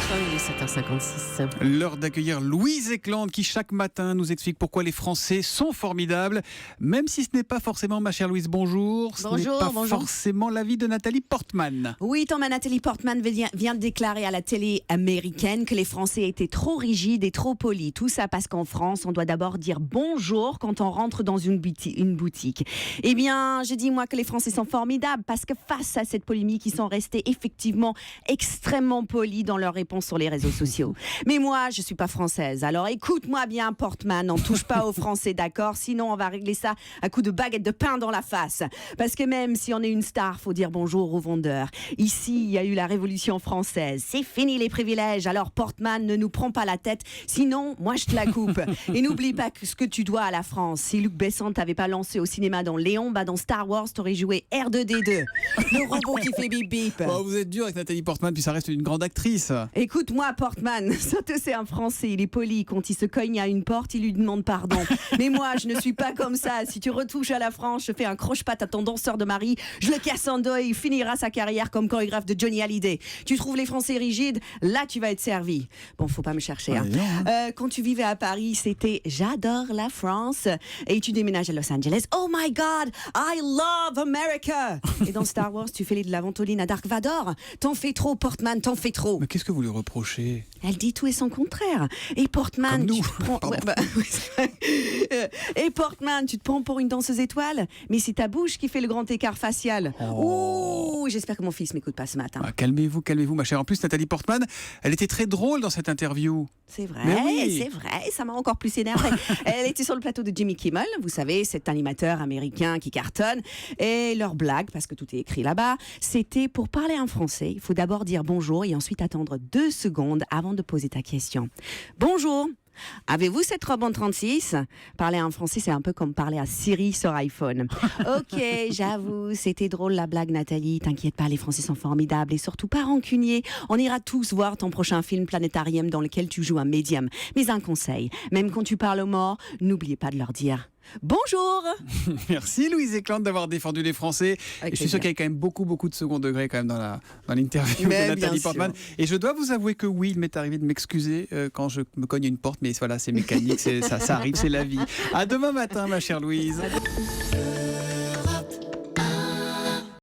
il est 7h56. L'heure d'accueillir Louise Éclante qui chaque matin nous explique pourquoi les Français sont formidables. Même si ce n'est pas forcément, ma chère Louise, bonjour. Ce n'est pas forcément l'avis de Nathalie Portman. Oui, Thomas, Nathalie Portman vient de déclarer à la télé américaine que les Français étaient trop rigides et trop polis. Tout ça parce qu'en France, on doit d'abord dire bonjour quand on rentre dans une boutique. Eh bien, je dis moi que les Français sont formidables parce que face à cette polémique, ils sont restés effectivement extrêmement polis dans leurs réponses sur les réseaux sociaux. Mais moi, je suis pas française. Alors écoute-moi bien, Portman, on touche pas aux Français, d'accord? Sinon, on va régler ça à coups de baguette de pain dans la face. Parce que même si on est une star, faut dire bonjour aux vendeurs. Ici, il y a eu la Révolution française. C'est fini les privilèges. Alors Portman, ne nous prends pas la tête. Sinon, moi, je te la coupe. Et n'oublie pas ce que tu dois à la France. Si Luc Besson t'avait pas lancé au cinéma dans Léon, dans Star Wars, t'aurais joué R2D2. Le robot qui fait bip bip. Oh, vous êtes dur avec Nathalie Portman, puis ça reste une grande actrice. Écoute-moi, Portman, surtout c'est un Français, il est poli. Quand il se cogne à une porte, il lui demande pardon. Mais moi, je ne suis pas comme ça. Si tu retouches à la France, je fais un croche-patte à ton danseur de Marie, je le casse en deux et il finira sa carrière comme chorégraphe de Johnny Hallyday. Tu trouves les Français rigides? Là, tu vas être servi. Bon, faut pas me chercher. Hein. Quand tu vivais à Paris, c'était j'adore la France. Et tu déménages à Los Angeles. Oh my God, I love America. Et dans Star Wars, tu fais de la ventoline à Dark Vador. T'en fais trop, Portman, t'en fais trop. Mais qu'est-ce que vous lui reprochez? Elle dit tout et son contraire. Et Portman, tu et Portman, tu te prends pour une danseuse étoile, mais c'est ta bouche qui fait le grand écart facial. Oh, j'espère que mon fils m'écoute pas ce matin. Ah, calmez-vous, ma chère. En plus, Nathalie Portman, elle était très drôle dans cette interview. C'est vrai, oui. c'est vrai, ça m'a encore plus énervé. Elle était sur le plateau de Jimmy Kimmel, vous savez, cet animateur américain qui cartonne. Et leur blague, parce que tout est écrit là-bas, c'était pour parler en français, il faut d'abord dire bonjour et ensuite attendre 2 secondes avant de poser ta question. Bonjour. Avez-vous cette robe en 36? Parler en français, c'est un peu comme parler à Siri sur iPhone. Ok, j'avoue, c'était drôle la blague, Nathalie. T'inquiète pas, les Français sont formidables et surtout pas rancuniers. On ira tous voir ton prochain film Planétarium dans lequel tu joues un médium. Mais un conseil, même quand tu parles aux morts, n'oubliez pas de leur dire bonjour. Merci Louise Éclante d'avoir défendu les Français. Et je suis sûr qu'il y a quand même beaucoup de second degré quand même dans l'interview de Nathalie Portman. Et je dois vous avouer que oui, il m'est arrivé de m'excuser quand je me cogne une porte, mais voilà, c'est mécanique, ça arrive, c'est la vie. À demain matin, ma chère Louise.